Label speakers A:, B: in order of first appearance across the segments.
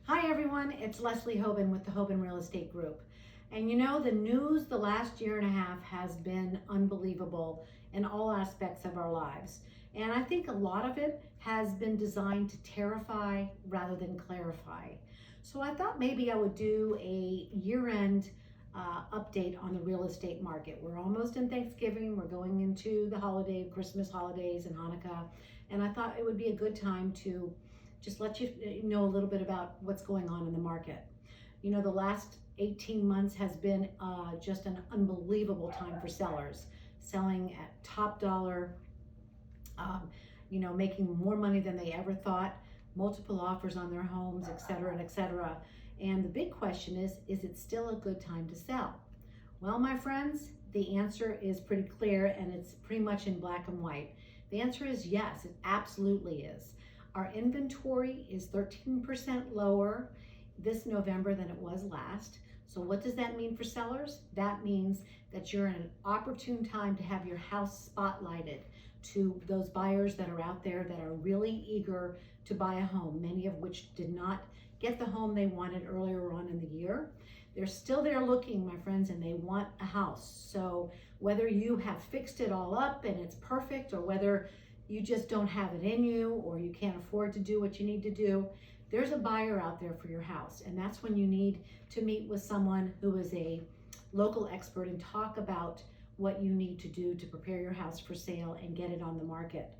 A: Hi everyone, it's Leslie Hoban with the Hoban Real Estate Group. And you know, the news the last year and a half has been unbelievable in all aspects of our lives. And I think a lot of it has been designed to terrify rather than clarify. So I thought maybe I would do a year-end update on the real estate market. We're almost in Thanksgiving, we're going into the Christmas holidays and Hanukkah. And I thought it would be a good time to just let you know a little bit about what's going on in the market. You know, the last 18 months has been just an unbelievable time for sellers, selling at top dollar, making more money than they ever thought, multiple offers on their homes, et cetera, and et cetera. And the big question is it still a good time to sell? Well, my friends, the answer is pretty clear, and it's pretty much in black and white. The answer is yes, it absolutely is. Our inventory is 13% lower this November than it was last. So what does that mean for sellers? That means that you're in an opportune time to have your house spotlighted to those buyers that are out there that are really eager to buy a home, many of which did not get the home they wanted earlier on in the year. They're still there looking, my friends, and they want a house. So whether you have fixed it all up and it's perfect, or whether you just don't have it in you, or you can't afford to do what you need to do, there's a buyer out there for your house. And that's when you need to meet with someone who is a local expert and talk about what you need to do to prepare your house for sale and get it on the market.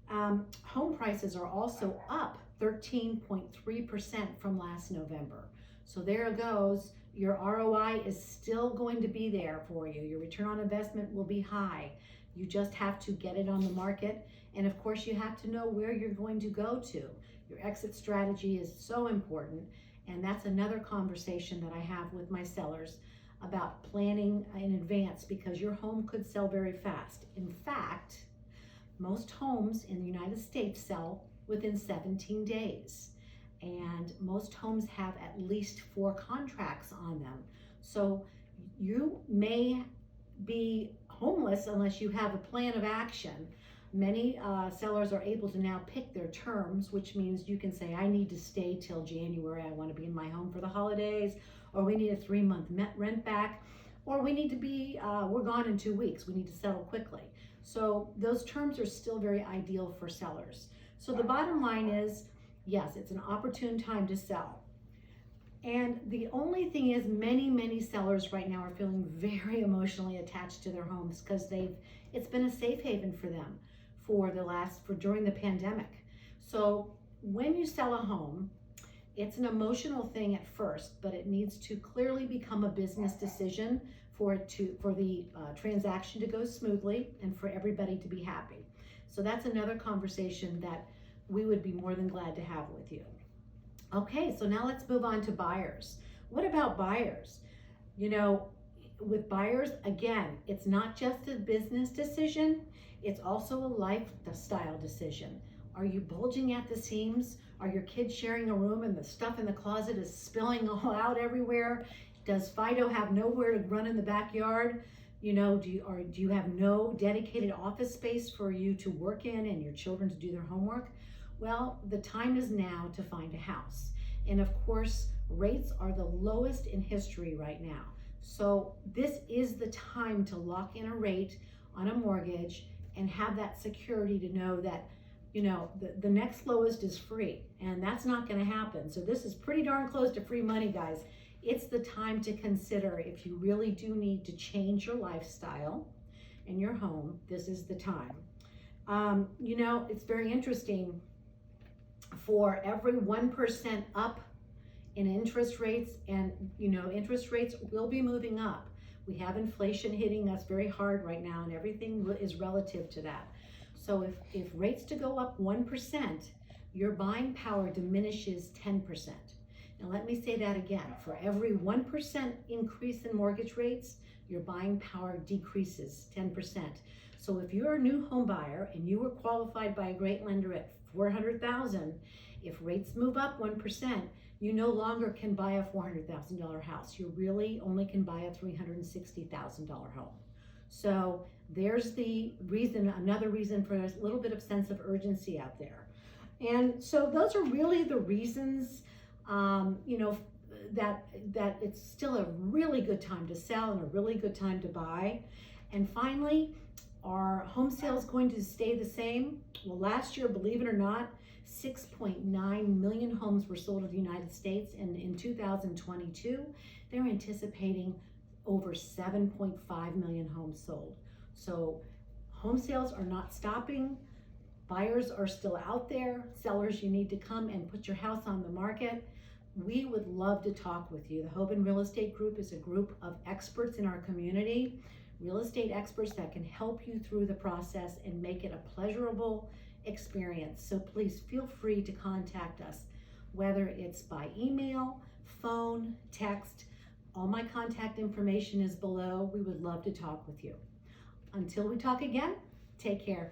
A: Home prices are also up 13.3% from last November. So there it goes. Your ROI is still going to be there for you. Your return on investment will be high. You just have to get it on the market. And of course, you have to know where you're going to go to. Your exit strategy is so important. And that's another conversation that I have with my sellers about planning in advance, because your home could sell very fast. In fact, most homes in the United States sell within 17 days. And most homes have at least 4 contracts on them. So you may be homeless unless you have a plan of action. Many sellers are able to now pick their terms, which means you can say, I need to stay till January. I want to be in my home for the holidays, or we need a 3-month rent back, or we need to be, we're gone in 2 weeks. We need to settle quickly. So those terms are still very ideal for sellers. So the bottom line is, yes, it's an opportune time to sell. And the only thing is, many sellers right now are feeling very emotionally attached to their homes because it's been a safe haven for them during the pandemic. So when you sell a home, it's an emotional thing at first, but it needs to clearly become a business decision for the transaction to go smoothly and for everybody to be happy. So that's another conversation that we would be more than glad to have with you. Okay, so now let's move on to buyers. What about buyers? You know, with buyers, again, it's not just a business decision, it's also a lifestyle decision. Are you bulging at the seams? Are your kids sharing a room and the stuff in the closet is spilling all out everywhere? Does Fido have nowhere to run in the backyard? You know, do you have no dedicated office space for you to work in and your children to do their homework? Well, the time is now to find a house. And of course, rates are the lowest in history right now. So this is the time to lock in a rate on a mortgage and have that security to know that, you know, the next lowest is free, and that's not going to happen. So this is pretty darn close to free money, guys. It's the time to consider if you really do need to change your lifestyle in your home. This is the time. You know, it's very interesting. For every 1% up in interest rates, and you know, interest rates will be moving up. We have inflation hitting us very hard right now, and everything is relative to that. So if rates to go up 1%, your buying power diminishes 10%. Now let me say that again. For every 1% increase in mortgage rates, your buying power decreases 10%. So if you're a new home buyer and you were qualified by a great lender at $400,000, if rates move up 1%, you no longer can buy a $400,000 house. You really only can buy a $360,000 home. So there's the reason, another reason for a little bit of sense of urgency out there. And so those are really the reasons you know, that it's still a really good time to sell and a really good time to buy. And finally, are home sales going to stay the same? Well, last year, believe it or not, 6.9 million homes were sold in the United States, and in 2022, they're anticipating over 7.5 million homes sold. So home sales are not stopping. Buyers are still out there. Sellers, you need to come and put your house on the market. We would love to talk with you. The Hoban Real Estate Group is a group of experts in our community, real estate experts that can help you through the process and make it a pleasurable experience. So please feel free to contact us, whether it's by email, phone, text. All my contact information is below. We would love to talk with you. Until we talk again, take care.